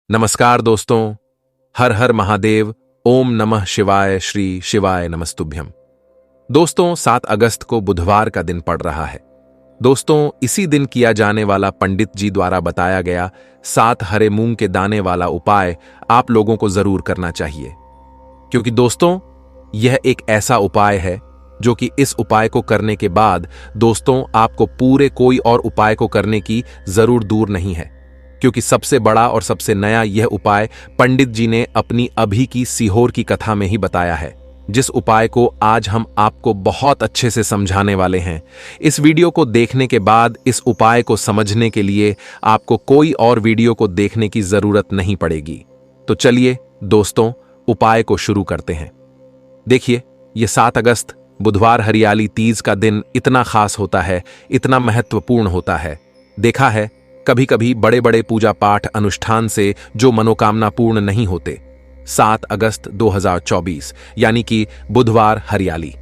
नमस्कार दोस्तों। हर हर महादेव। ओम नमः शिवाय। श्री शिवाय नमस्तुभ्यम। दोस्तों, 7 अगस्त को बुधवार का दिन पड़ रहा है। दोस्तों, इसी दिन किया जाने वाला पंडित जी द्वारा बताया गया 7 हरे मूंग के दाने वाला उपाय आप लोगों को जरूर करना चाहिए, क्योंकि दोस्तों यह एक ऐसा उपाय है जो कि इस उपाय को करने के बाद दोस्तों आपको पूरे कोई और उपाय को करने की जरूर दूर नहीं है, क्योंकि सबसे बड़ा और सबसे नया यह उपाय पंडित जी ने अपनी अभी की सीहोर की कथा में ही बताया है, जिस उपाय को आज हम आपको बहुत अच्छे से समझाने वाले हैं। इस वीडियो को देखने के बाद इस उपाय को समझने के लिए आपको कोई और वीडियो को देखने की जरूरत नहीं पड़ेगी। तो चलिए दोस्तों, उपाय को शुरू करते हैं। देखिए, यह 7 अगस्त बुधवार हरियाली तीज का दिन इतना खास होता है, इतना महत्वपूर्ण होता है। देखा है कभी कभी बड़े बड़े पूजा पाठ अनुष्ठान से जो मनोकामना पूर्ण नहीं होते। 7 अगस्त 2024 यानी कि बुधवार हरियाली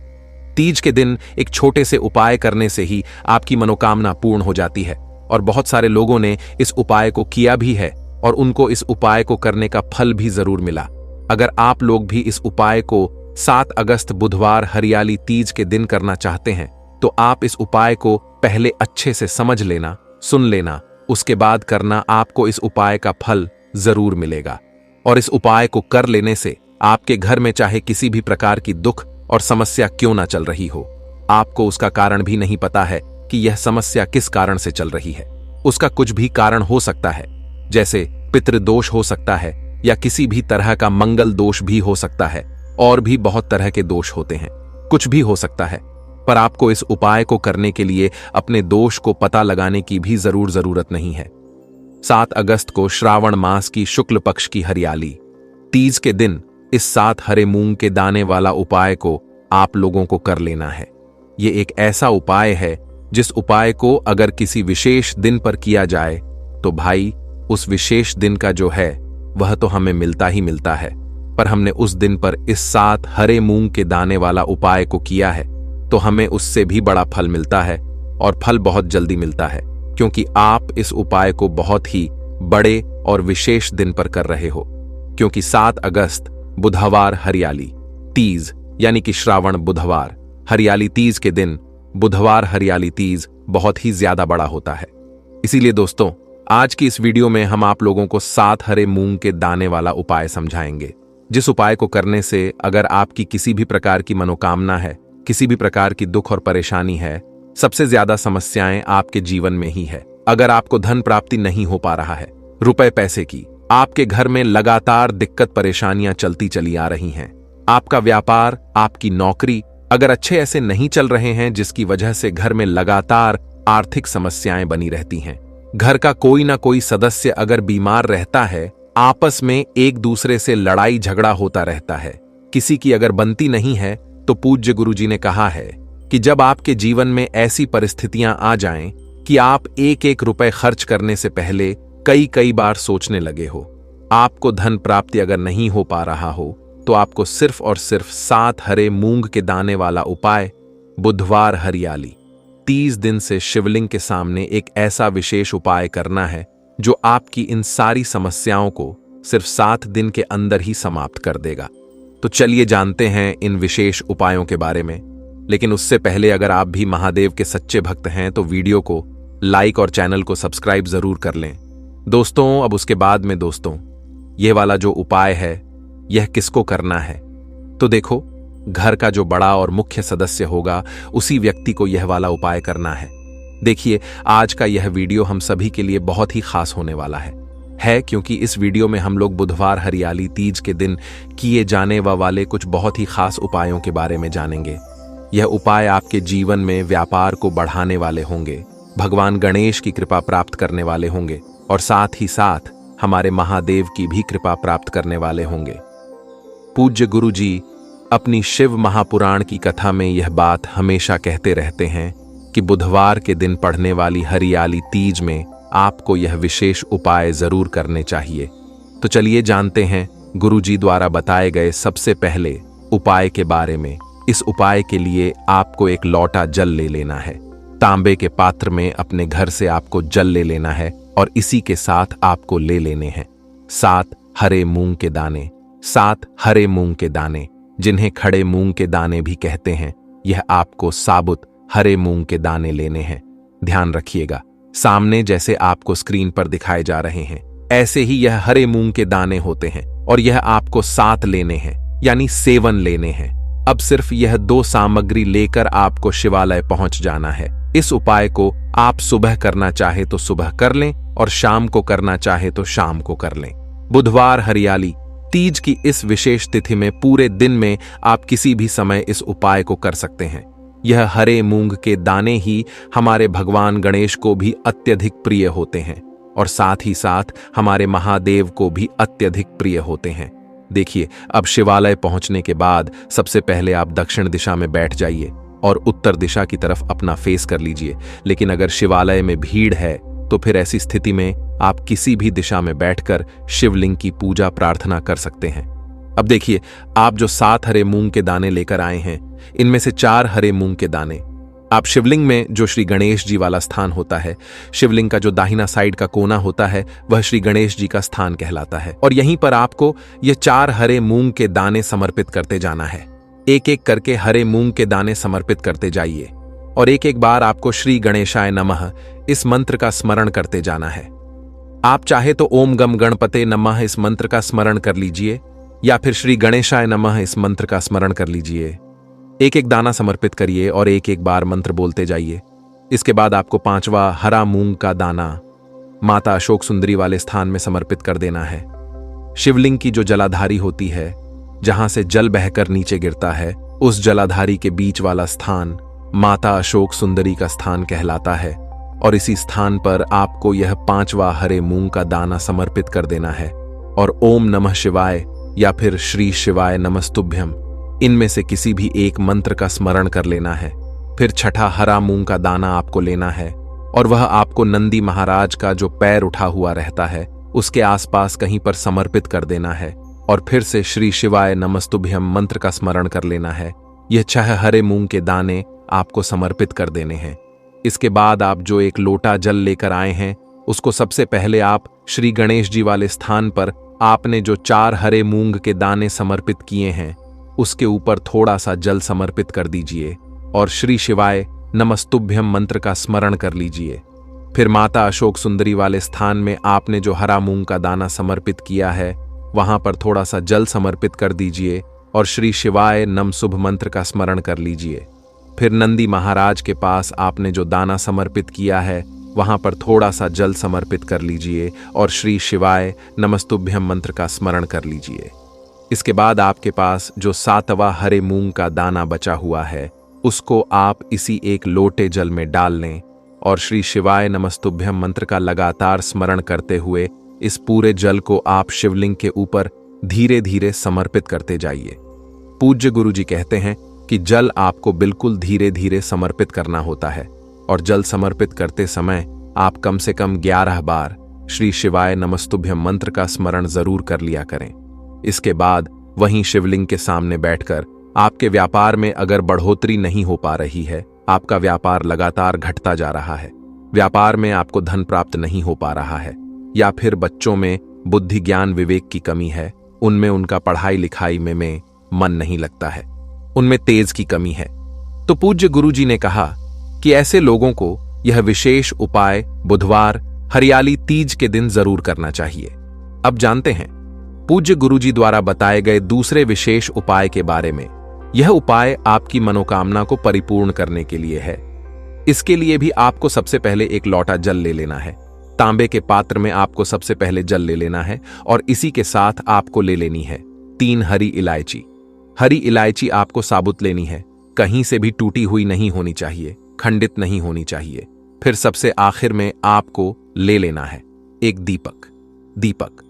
तीज के दिन एक छोटे से उपाय करने से ही आपकी मनोकामना पूर्ण हो जाती है, और बहुत सारे लोगों ने इस उपाय को किया भी है और उनको इस उपाय को करने का फल भी जरूर मिला। अगर आप लोग भी इस उपाय को 7 अगस्त बुधवार हरियाली तीज के दिन करना चाहते हैं तो आप इस उपाय को पहले अच्छे से समझ लेना, सुन लेना, उसके बाद करना। आपको इस उपाय का फल जरूर मिलेगा, और इस उपाय को कर लेने से आपके घर में चाहे किसी भी प्रकार की दुख और समस्या क्यों ना चल रही हो, आपको उसका कारण भी नहीं पता है कि यह समस्या किस कारण से चल रही है। उसका कुछ भी कारण हो सकता है, जैसे पितृदोष हो सकता है या किसी भी तरह का मंगल दोष भी हो सकता है, और भी बहुत तरह के दोष होते हैं, कुछ भी हो सकता है। पर आपको इस उपाय को करने के लिए अपने दोष को पता लगाने की भी जरूरत नहीं है। 7 अगस्त को श्रावण मास की शुक्ल पक्ष की हरियाली तीज के दिन इस 7 हरे मूंग के दाने वाला उपाय को आप लोगों को कर लेना है। ये एक ऐसा उपाय है जिस उपाय को अगर किसी विशेष दिन पर किया जाए तो भाई उस विशेष दिन का जो है वह तो हमें मिलता ही मिलता है। पर हमने उस दिन पर इस 7 हरे मूंग के दाने वाला उपाय को किया है तो हमें उससे भी बड़ा फल मिलता है, और फल बहुत जल्दी मिलता है, क्योंकि आप इस उपाय को बहुत ही बड़े और विशेष दिन पर कर रहे हो। क्योंकि 7 अगस्त बुधवार हरियाली तीज यानी कि श्रावण बुधवार हरियाली तीज के दिन बुधवार हरियाली तीज बहुत ही ज्यादा बड़ा होता है। इसीलिए दोस्तों, आज की इस वीडियो में हम आप लोगों को 7 हरे मूंग के दाने वाला उपाय समझाएंगे, जिस उपाय को करने से अगर आपकी किसी भी प्रकार की मनोकामना है, किसी भी प्रकार की दुख और परेशानी है, सबसे ज्यादा समस्याएं आपके जीवन में ही है। अगर आपको धन प्राप्ति नहीं हो पा रहा है, रुपए पैसे की, आपके घर में लगातार दिक्कत परेशानियां चलती चली आ रही हैं, आपका व्यापार, आपकी नौकरी अगर अच्छे ऐसे नहीं चल रहे हैं, जिसकी वजह से घर में लगातार आर्थिक समस्याएं बनी रहती हैं, घर का कोई ना कोई सदस्य अगर बीमार रहता है, आपस में एक दूसरे से लड़ाई झगड़ा होता रहता है, किसी की अगर बनती नहीं है, तो पूज्य गुरुजी ने कहा है कि जब आपके जीवन में ऐसी परिस्थितियां आ जाएं कि आप एक एक रुपए खर्च करने से पहले कई बार सोचने लगे हो, आपको धन प्राप्ति अगर नहीं हो पा रहा हो, तो आपको सिर्फ और सिर्फ 7 हरे मूंग के दाने वाला उपाय बुधवार हरियाली 30 दिन से शिवलिंग के सामने एक ऐसा विशेष उपाय करना है जो आपकी इन सारी समस्याओं को सिर्फ 7 दिन के अंदर ही समाप्त कर देगा। तो चलिए जानते हैं इन विशेष उपायों के बारे में। लेकिन उससे पहले अगर आप भी महादेव के सच्चे भक्त हैं तो वीडियो को लाइक और चैनल को सब्सक्राइब जरूर कर लें। दोस्तों, अब उसके बाद में दोस्तों, यह वाला जो उपाय है यह किसको करना है, तो देखो, घर का जो बड़ा और मुख्य सदस्य होगा उसी व्यक्ति को यह वाला उपाय करना है। देखिए, आज का यह वीडियो हम सभी के लिए बहुत ही खास होने वाला है, क्योंकि इस वीडियो में हम लोग बुधवार हरियाली तीज के दिन किए जाने वाले कुछ बहुत ही खास उपायों के बारे में जानेंगे। यह उपाय आपके जीवन में व्यापार को बढ़ाने वाले होंगे, भगवान गणेश की कृपा प्राप्त करने वाले होंगे, और साथ ही साथ हमारे महादेव की भी कृपा प्राप्त करने वाले होंगे। पूज्य गुरु जी अपनी शिव महापुराण की कथा में यह बात हमेशा कहते रहते हैं कि बुधवार के दिन पढ़ने वाली हरियाली तीज में आपको यह विशेष उपाय जरूर करने चाहिए। तो चलिए जानते हैं गुरुजी द्वारा बताए गए सबसे पहले उपाय के बारे में। इस उपाय के लिए आपको एक लोटा जल ले लेना है। तांबे के पात्र में अपने घर से आपको जल ले लेना है और इसी के साथ आपको ले लेने हैं 7 हरे मूंग के दाने। 7 हरे मूंग के दाने, जिन्हें खड़े मूंग के दाने भी कहते हैं, यह आपको साबुत हरे मूंग के दाने लेने हैं। ध्यान रखिएगा, सामने जैसे आपको स्क्रीन पर दिखाए जा रहे हैं ऐसे ही यह हरे मूंग के दाने होते हैं और यह आपको 7 लेने हैं, यानी 7 लेने हैं। अब सिर्फ यह 2 सामग्री लेकर आपको शिवालय पहुंच जाना है। इस उपाय को आप सुबह करना चाहे तो सुबह कर लें और शाम को करना चाहे तो शाम को कर लें। बुधवार हरियाली तीज की इस विशेष तिथि में पूरे दिन में आप किसी भी समय इस उपाय को कर सकते हैं। यह हरे मूंग के दाने ही हमारे भगवान गणेश को भी अत्यधिक प्रिय होते हैं और साथ ही साथ हमारे महादेव को भी अत्यधिक प्रिय होते हैं। देखिए, अब शिवालय पहुंचने के बाद सबसे पहले आप दक्षिण दिशा में बैठ जाइए और उत्तर दिशा की तरफ अपना फेस कर लीजिए। लेकिन अगर शिवालय में भीड़ है तो फिर ऐसी स्थिति में आप किसी भी दिशा में बैठकर शिवलिंग की पूजा प्रार्थना कर सकते हैं। अब देखिए, आप जो 7 हरे मूंग के दाने लेकर आए हैं, इनमें से 4 हरे मूंग के दाने आप शिवलिंग में जो श्री गणेश जी वाला स्थान होता है, शिवलिंग का जो दाहिना साइड का कोना होता है, वह श्री गणेश जी का स्थान कहलाता है और यहीं पर आपको ये 4 हरे मूंग के दाने समर्पित करते जाना है। एक एक करके हरे मूंग के दाने समर्पित करते जाइए और एक एक बार आपको श्री गणेशाय नमः इस मंत्र का स्मरण करते जाना है। आप चाहे तो ओम गम गणपते नमः इस मंत्र का स्मरण कर लीजिए या फिर श्री गणेशाय नमः इस मंत्र का स्मरण कर लीजिए। एक एक दाना समर्पित करिए और एक एक बार मंत्र बोलते जाइए। इसके बाद आपको 5वां हरा मूंग का दाना माता अशोक सुंदरी वाले स्थान में समर्पित कर देना है। शिवलिंग की जो जलाधारी होती है, जहां से जल बहकर नीचे गिरता है, उस जलाधारी के बीच वाला स्थान माता अशोक सुंदरी का स्थान कहलाता है और इसी स्थान पर आपको यह 5वां हरे मूंग का दाना समर्पित कर देना है और ओम नमः शिवाय या फिर श्री शिवाय नमस्तुभ्यम इनमें से किसी भी एक मंत्र का स्मरण कर लेना है। फिर 6ठा हरा मूंग का दाना आपको लेना है और वह आपको नंदी महाराज का जो पैर उठा हुआ रहता है उसके आसपास कहीं पर समर्पित कर देना है और फिर से श्री शिवाय नमस्तुभ्यम मंत्र का स्मरण कर लेना है। यह 6 हरे मूंग के दाने आपको समर्पित कर देने हैं। इसके बाद आप जो एक लोटा जल लेकर आए हैं, उसको सबसे पहले आप श्री गणेश जी वाले स्थान पर आपने जो 4 हरे मूंग के दाने समर्पित किए हैं उसके ऊपर थोड़ा सा जल समर्पित कर दीजिए और श्री शिवाय नमस्तुभ्यम मंत्र का स्मरण कर लीजिए। फिर माता अशोक सुंदरी वाले स्थान में आपने जो हरा मूंग का दाना समर्पित किया है वहां पर थोड़ा सा जल समर्पित कर दीजिए और श्री शिवाय नम शुभ मंत्र का स्मरण कर लीजिए। फिर नंदी महाराज के पास आपने जो दाना समर्पित किया है वहां पर थोड़ा सा जल समर्पित कर लीजिए और श्री शिवाय नमस्तुभ्यम मंत्र का स्मरण कर लीजिए। इसके बाद आपके पास जो 7वां हरे मूंग का दाना बचा हुआ है उसको आप इसी एक लोटे जल में डाल लें और श्री शिवाय नमस्तुभ्यम मंत्र का लगातार स्मरण करते हुए इस पूरे जल को आप शिवलिंग के ऊपर धीरे धीरे समर्पित करते जाइए। पूज्य गुरु जी कहते हैं कि जल आपको बिल्कुल धीरे धीरे समर्पित करना होता है और जल समर्पित करते समय आप कम से कम 11 बार श्री शिवाय नमस्तुभ्यम मंत्र का स्मरण जरूर कर लिया करें। इसके बाद वहीं शिवलिंग के सामने बैठकर आपके व्यापार में अगर बढ़ोतरी नहीं हो पा रही है, आपका व्यापार लगातार घटता जा रहा है, व्यापार में आपको धन प्राप्त नहीं हो पा रहा है या फिर बच्चों में बुद्धि ज्ञान विवेक की कमी है, उनमें उनका पढ़ाई लिखाई में मन नहीं लगता है, उनमें तेज की कमी है, तो पूज्य गुरु जी ने कहा कि ऐसे लोगों को यह विशेष उपाय बुधवार हरियाली तीज के दिन जरूर करना चाहिए। अब जानते हैं पूज्य गुरुजी द्वारा बताए गए दूसरे विशेष उपाय के बारे में। यह उपाय आपकी मनोकामना को परिपूर्ण करने के लिए है। इसके लिए भी आपको सबसे पहले एक लोटा जल ले लेना है। तांबे के पात्र में आपको सबसे पहले जल ले लेना है और इसी के साथ आपको ले लेनी है 3 हरी इलायची। हरी इलायची आपको साबुत लेनी है, कहीं से भी टूटी हुई नहीं होनी चाहिए, खंडित नहीं होनी चाहिए। फिर सबसे आखिर में आपको ले लेना है एक दीपक।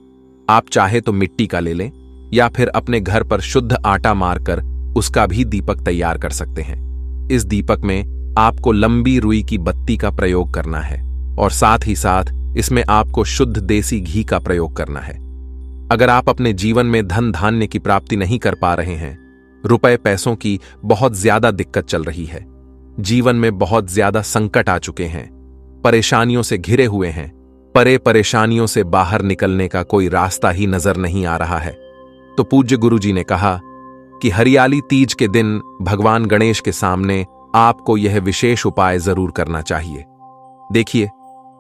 आप चाहे तो मिट्टी का ले लें या फिर अपने घर पर शुद्ध आटा मारकर उसका भी दीपक तैयार कर सकते हैं। इस दीपक में आपको लंबी रुई की बत्ती का प्रयोग करना है और साथ ही साथ इसमें आपको शुद्ध देसी घी का प्रयोग करना है। अगर आप अपने जीवन में धन धान्य की प्राप्ति नहीं कर पा रहे हैं, रुपए पैसों की बहुत ज्यादा दिक्कत चल रही है, जीवन में बहुत ज्यादा संकट आ चुके हैं, परेशानियों से घिरे हुए हैं, परे परेशानियों से बाहर निकलने का कोई रास्ता ही नजर नहीं आ रहा है। तो पूज्य गुरुजी ने कहा कि हरियाली तीज के दिन भगवान गणेश के सामने आपको यह विशेष उपाय जरूर करना चाहिए। देखिए,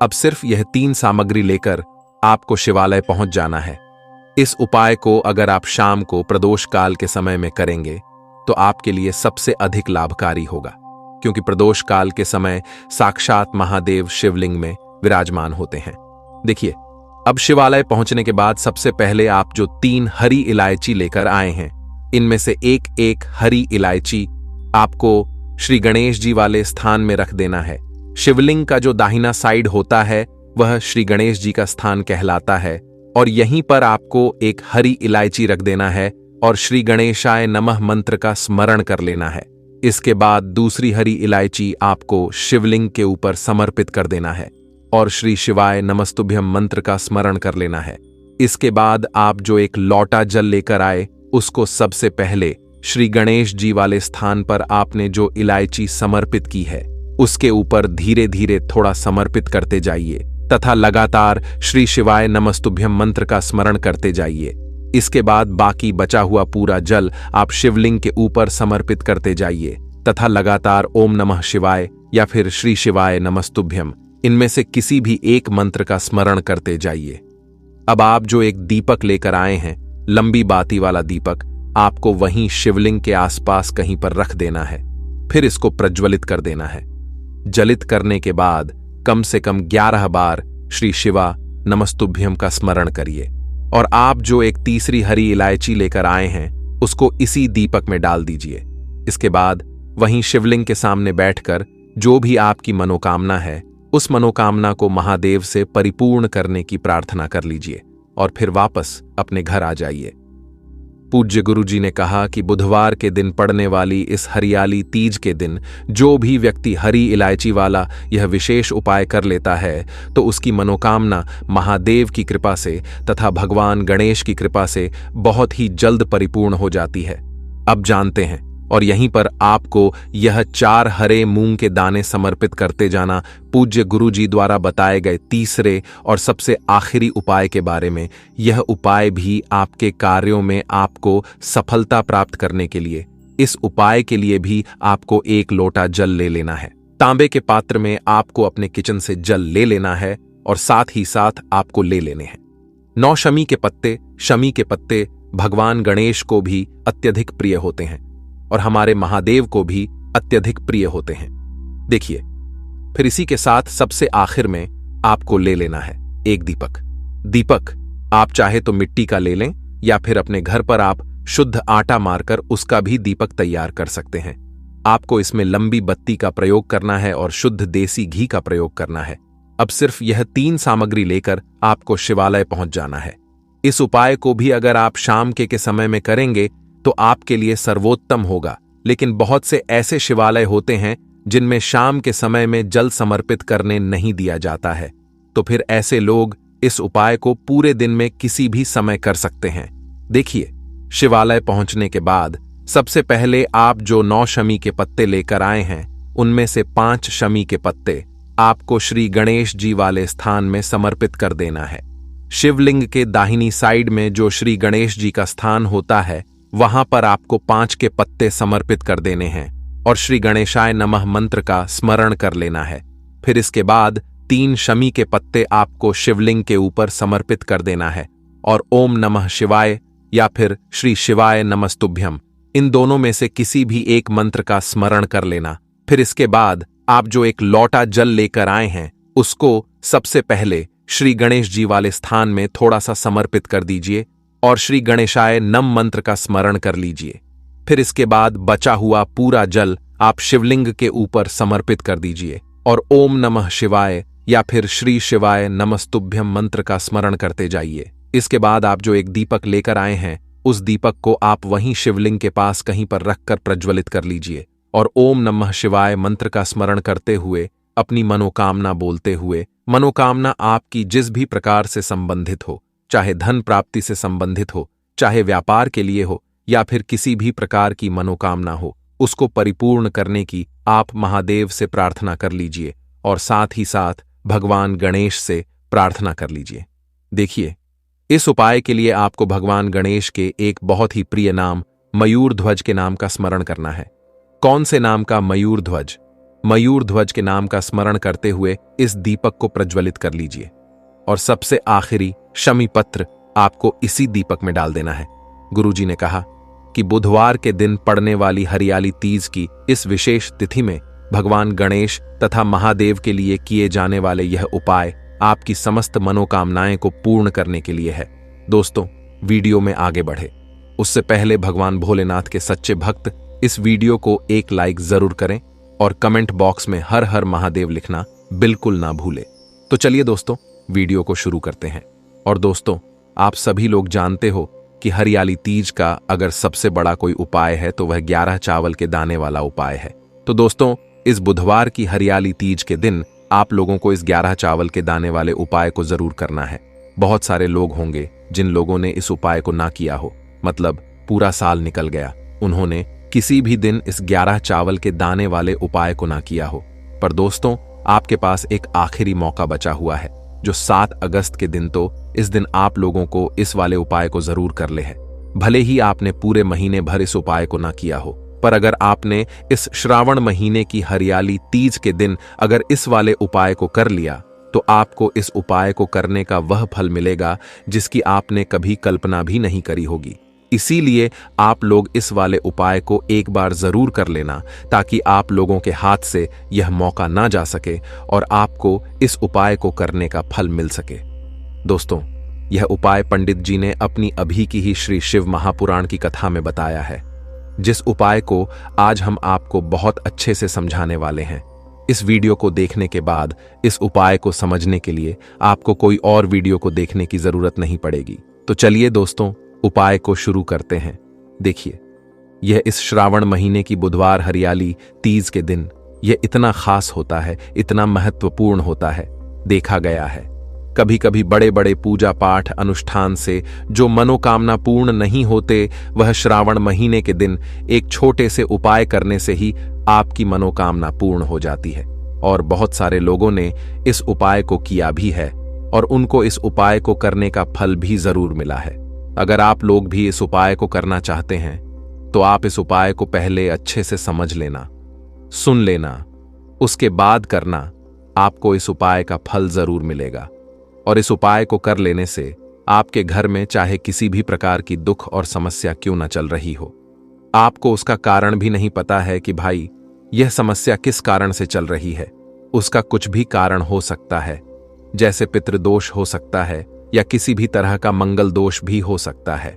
अब सिर्फ यह 3 सामग्री लेकर आपको शिवालय पहुंच जाना है। इस उपाय को अगर आप शाम को प्रदोष काल के समय में करेंगे तो आपके लिए सबसे अधिक लाभकारी होगा, क्योंकि प्रदोष काल के समय साक्षात महादेव शिवलिंग में विराजमान होते हैं। देखिए, अब शिवालय पहुंचने के बाद सबसे पहले आप जो 3 हरी इलायची लेकर आए हैं, इनमें से एक एक हरी इलायची आपको श्री गणेश जी वाले स्थान में रख देना है। शिवलिंग का जो दाहिना साइड होता है वह श्री गणेश जी का स्थान कहलाता है, और यहीं पर आपको एक हरी इलायची रख देना है और श्री गणेशाय नमः मंत्र का स्मरण कर लेना है। इसके बाद दूसरी हरी इलायची आपको शिवलिंग के ऊपर समर्पित कर देना है और श्री शिवाय नमस्तुभ्यम मंत्र का स्मरण कर लेना है। इसके बाद आप जो एक लौटा जल लेकर आए उसको सबसे पहले श्री गणेश जी वाले स्थान पर आपने जो इलायची समर्पित की है उसके ऊपर धीरे धीरे थोड़ा समर्पित करते जाइए तथा लगातार श्री शिवाय नमस्तुभ्यम मंत्र का स्मरण करते जाइए। इसके बाद बाकी बचा हुआ पूरा जल आप शिवलिंग के ऊपर समर्पित करते जाइए तथा लगातार ओम नमः शिवाय या फिर श्री शिवाय नमस्तुभ्यम, इनमें से किसी भी एक मंत्र का स्मरण करते जाइए। अब आप जो एक दीपक लेकर आए हैं, लंबी बाती वाला दीपक, आपको वहीं शिवलिंग के आसपास कहीं पर रख देना है। फिर इसको प्रज्वलित कर देना है। जलित करने के बाद कम से कम 11 बार श्री शिवा नमस्तुभ्यम का स्मरण करिए और आप जो एक तीसरी हरी इलायची लेकर आए हैं उसको इसी दीपक में डाल दीजिए। इसके बाद वहीं शिवलिंग के सामने बैठकर जो भी आपकी मनोकामना है उस मनोकामना को महादेव से परिपूर्ण करने की प्रार्थना कर लीजिए और फिर वापस अपने घर आ जाइए। पूज्य गुरुजी ने कहा कि बुधवार के दिन पड़ने वाली इस हरियाली तीज के दिन जो भी व्यक्ति हरी इलायची वाला यह विशेष उपाय कर लेता है तो उसकी मनोकामना महादेव की कृपा से तथा भगवान गणेश की कृपा से बहुत ही जल्द परिपूर्ण हो जाती है। अब जानते हैं, और यहीं पर आपको यह 4 हरे मूंग के दाने समर्पित करते जाना पूज्य गुरुजी द्वारा बताए गए तीसरे और सबसे आखिरी उपाय के बारे में। यह उपाय भी आपके कार्यों में आपको सफलता प्राप्त करने के लिए, इस उपाय के लिए भी आपको 1 लोटा जल ले लेना है। तांबे के पात्र में आपको अपने किचन से जल ले लेना है और साथ ही साथ आपको ले लेने हैं 9 शमी के पत्ते। शमी के पत्ते भगवान गणेश को भी अत्यधिक प्रिय होते हैं और हमारे महादेव को भी अत्यधिक प्रिय होते हैं। देखिए, फिर इसी के साथ सबसे आखिर में आपको ले लेना है 1 दीपक। दीपक आप चाहे तो मिट्टी का ले लें या फिर अपने घर पर आप शुद्ध आटा मारकर उसका भी दीपक तैयार कर सकते हैं। आपको इसमें लंबी बत्ती का प्रयोग करना है और शुद्ध देसी घी का प्रयोग करना है। अब सिर्फ यह 3 सामग्री लेकर आपको शिवालय पहुंच जाना है। इस उपाय को भी अगर आप शाम के समय में करेंगे तो आपके लिए सर्वोत्तम होगा, लेकिन बहुत से ऐसे शिवालय होते हैं जिनमें शाम के समय में जल समर्पित करने नहीं दिया जाता है, तो फिर ऐसे लोग इस उपाय को पूरे दिन में किसी भी समय कर सकते हैं। देखिए, शिवालय पहुंचने के बाद सबसे पहले आप जो 9 शमी के पत्ते लेकर आए हैं उनमें से 5 शमी के पत्ते आपको श्री गणेश जी वाले स्थान में समर्पित कर देना है। शिवलिंग के दाहिनी साइड में जो श्री गणेश जी का स्थान होता है वहां पर आपको 5 के पत्ते समर्पित कर देने हैं और श्री गणेशाय नमः मंत्र का स्मरण कर लेना है। फिर इसके बाद 3 शमी के पत्ते आपको शिवलिंग के ऊपर समर्पित कर देना है और ओम नमः शिवाय या फिर श्री शिवाय नमस्तुभ्यम, इन दोनों में से किसी भी एक मंत्र का स्मरण कर लेना। फिर इसके बाद आप जो एक लौटा जल लेकर आए हैं उसको सबसे पहले श्री गणेश जी वाले स्थान में थोड़ा सा समर्पित कर दीजिए और श्री गणेशाय नम मंत्र का स्मरण कर लीजिए। फिर इसके बाद बचा हुआ पूरा जल आप शिवलिंग के ऊपर समर्पित कर दीजिए और ओम नमः शिवाय या फिर श्री शिवाय नमस्तुभ्यम मंत्र का स्मरण करते जाइए। इसके बाद आप जो एक दीपक लेकर आए हैं उस दीपक को आप वहीं शिवलिंग के पास कहीं पर रखकर प्रज्वलित कर लीजिए और ओम नमः शिवाय मंत्र का स्मरण करते हुए अपनी मनोकामना बोलते हुए, मनोकामना आपकी जिस भी प्रकार से संबंधित हो, चाहे धन प्राप्ति से संबंधित हो, चाहे व्यापार के लिए हो या फिर किसी भी प्रकार की मनोकामना हो, उसको परिपूर्ण करने की आप महादेव से प्रार्थना कर लीजिए और साथ ही साथ भगवान गणेश से प्रार्थना कर लीजिए। देखिए, इस उपाय के लिए आपको भगवान गणेश के एक बहुत ही प्रिय नाम मयूर ध्वज के नाम का स्मरण करना है। कौन से नाम का? मयूर ध्वज। मयूर ध्वज के नाम का स्मरण करते हुए इस दीपक को प्रज्वलित कर लीजिए और सबसे आखिरी शमी पत्र आपको इसी दीपक में डाल देना है। गुरुजी ने कहा कि बुधवार के दिन पड़ने वाली हरियाली तीज की इस विशेष तिथि में भगवान गणेश तथा महादेव के लिए किए जाने वाले यह उपाय आपकी समस्त मनोकामनाएं को पूर्ण करने के लिए है। दोस्तों, वीडियो में आगे बढ़े उससे पहले भगवान भोलेनाथ के सच्चे भक्त इस वीडियो को एक लाइक जरूर करें और कमेंट बॉक्स में हर हर महादेव लिखना बिल्कुल ना भूले। तो चलिए दोस्तों, वीडियो को शुरू करते हैं। और दोस्तों, आप सभी लोग जानते हो कि हरियाली तीज का अगर सबसे बड़ा कोई उपाय है तो वह 11 चावल के दाने वाला उपाय है। तो दोस्तों, इस बुधवार की हरियाली तीज के दिन आप लोगों को इस 11 चावल के दाने वाले उपाय को जरूर करना है। बहुत सारे लोग होंगे जिन लोगों ने इस उपाय को ना किया हो, मतलब पूरा साल निकल गया, उन्होंने किसी भी दिन इस 11 चावल के दाने वाले उपाय को ना किया हो। पर दोस्तों, आपके पास एक आखिरी मौका बचा हुआ है, जो 7 अगस्त के दिन। तो इस दिन आप लोगों को इस वाले उपाय को जरूर कर ले है। भले ही आपने पूरे महीने भर इस उपाय को ना किया हो, पर अगर आपने इस श्रावण महीने की हरियाली तीज के दिन अगर इस वाले उपाय को कर लिया तो आपको इस उपाय को करने का वह फल मिलेगा जिसकी आपने कभी कल्पना भी नहीं करी होगी। इसीलिए आप लोग इस वाले उपाय को एक बार जरूर कर लेना, ताकि आप लोगों के हाथ से यह मौका ना जा सके और आपको इस उपाय को करने का फल मिल सके। दोस्तों, यह उपाय पंडित जी ने अपनी अभी की ही श्री शिव महापुराण की कथा में बताया है, जिस उपाय को आज हम आपको बहुत अच्छे से समझाने वाले हैं। इस वीडियो को देखने के बाद इस उपाय को समझने के लिए आपको कोई और वीडियो को देखने की जरूरत नहीं पड़ेगी। तो चलिए दोस्तों, उपाय को शुरू करते हैं। देखिए, यह इस श्रावण महीने की बुधवार हरियाली तीज के दिन यह इतना खास होता है, इतना महत्वपूर्ण होता है। देखा गया है कभी कभी बड़े बड़े पूजा पाठ अनुष्ठान से जो मनोकामना पूर्ण नहीं होते, वह श्रावण महीने के दिन एक छोटे से उपाय करने से ही आपकी मनोकामना पूर्ण हो जाती है। और बहुत सारे लोगों ने इस उपाय को किया भी है और उनको इस उपाय को करने का फल भी जरूर मिला है। अगर आप लोग भी इस उपाय को करना चाहते हैं तो आप इस उपाय को पहले अच्छे से समझ लेना, सुन लेना, उसके बाद करना। आपको इस उपाय का फल जरूर मिलेगा। और इस उपाय को कर लेने से आपके घर में चाहे किसी भी प्रकार की दुख और समस्या क्यों न चल रही हो, आपको उसका कारण भी नहीं पता है कि भाई यह समस्या किस कारण से चल रही है, उसका कुछ भी कारण हो सकता है, जैसे पितृदोष हो सकता है या किसी भी तरह का मंगल दोष भी हो सकता है।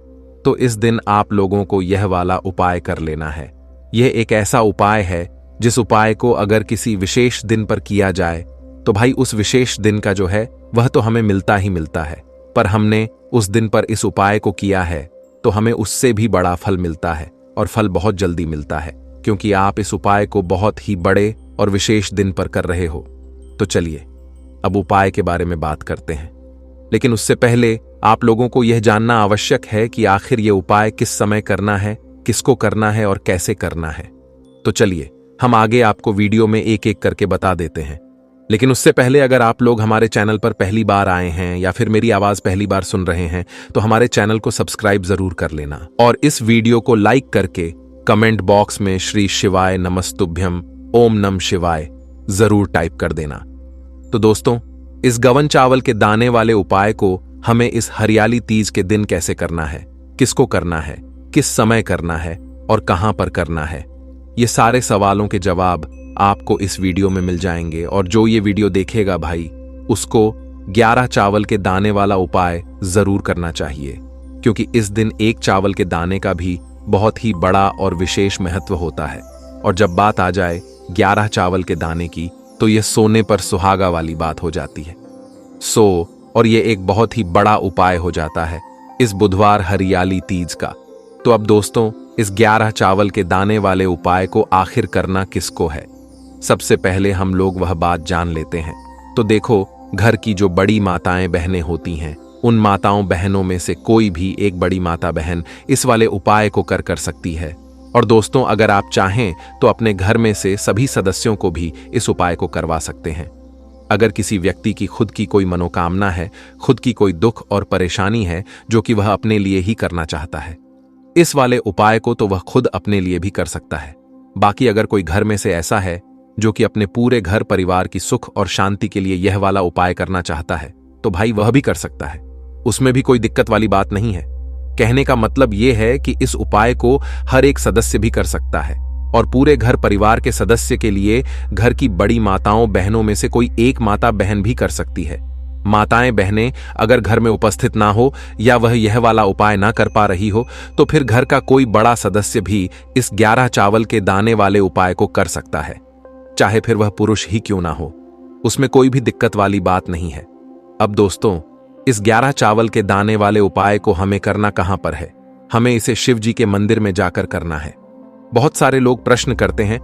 तो इस दिन आप लोगों को यह वाला उपाय कर लेना है। यह एक ऐसा उपाय है जिस उपाय को अगर किसी विशेष दिन पर किया जाए तो भाई उस विशेष दिन का जो है वह तो हमें मिलता ही मिलता है, पर हमने उस दिन पर इस उपाय को किया है तो हमें उससे भी बड़ा फल मिलता है और फल बहुत जल्दी मिलता है, क्योंकि आप इस उपाय को बहुत ही बड़े और विशेष दिन पर कर रहे हो। तो चलिए अब उपाय के बारे में बात करते हैं, लेकिन उससे पहले आप लोगों को यह जानना आवश्यक है कि आखिर यह उपाय किस समय करना है, किसको करना है और कैसे करना है। तो चलिए हम आगे आपको वीडियो में एक एक करके बता देते हैं। लेकिन उससे पहले अगर आप लोग हमारे चैनल पर पहली बार आए हैं या फिर मेरी आवाज पहली बार सुन रहे हैं तो हमारे चैनल को सब्सक्राइब जरूर कर लेना और इस वीडियो को लाइक करके कमेंट बॉक्स में श्री शिवाय नमस्तुभ्यम ओम नम शिवाय जरूर टाइप कर देना। तो दोस्तों, इस गवन चावल के दाने वाले उपाय को हमें इस हरियाली तीज के दिन कैसे करना है, किसको करना है, किस समय करना है और कहां पर करना है, ये सारे सवालों के जवाब आपको इस वीडियो में मिल जाएंगे। और जो ये वीडियो देखेगा भाई, उसको 11 चावल के दाने वाला उपाय जरूर करना चाहिए, क्योंकि इस दिन एक चावल के दाने का भी बहुत ही बड़ा और विशेष महत्व होता है। और जब बात आ जाए 11 चावल के दाने की तो यह सोने पर सुहागा वाली बात हो जाती है। और ये एक बहुत ही बड़ा उपाय हो जाता है इस बुधवार हरियाली तीज का। तो अब दोस्तों, इस 11 चावल के दाने वाले उपाय को आखिर करना किसको है, सबसे पहले हम लोग वह बात जान लेते हैं। तो देखो, घर की जो बड़ी माताएं बहनें होती हैं, उन माताओं बहनों में से कोई भी एक बड़ी माता बहन इस वाले उपाय को कर सकती है। और दोस्तों, अगर आप चाहें तो अपने घर में से सभी सदस्यों को भी इस उपाय को करवा सकते हैं। अगर किसी व्यक्ति की खुद की कोई मनोकामना है, खुद की कोई दुख और परेशानी है जो कि वह अपने लिए ही करना चाहता है, इस वाले उपाय को तो वह खुद अपने लिए भी कर सकता है। बाकी अगर कोई घर में से ऐसा है जो कि अपने पूरे घर परिवार की सुख और शांति के लिए यह वाला उपाय करना चाहता है, तो भाई वह भी कर सकता है, उसमें भी कोई दिक्कत वाली बात नहीं है। कहने का मतलब यह है कि इस उपाय को हर एक सदस्य भी कर सकता है और पूरे घर परिवार के सदस्य के लिए घर की बड़ी माताओं बहनों में से कोई एक माता बहन भी कर सकती है। माताएं बहनें अगर घर में उपस्थित ना हो या वह यह वाला उपाय ना कर पा रही हो, तो फिर घर का कोई बड़ा सदस्य भी इस 11 चावल के दाने वाले उपाय को कर सकता है, चाहे फिर वह पुरुष ही क्यों ना हो, उसमें कोई भी दिक्कत वाली बात नहीं है। अब दोस्तों, इस 11 चावल के दाने वाले उपाय को हमें करना कहां पर है? हमें इसे शिव जी के मंदिर में जाकर करना है। बहुत सारे लोग प्रश्न करते हैं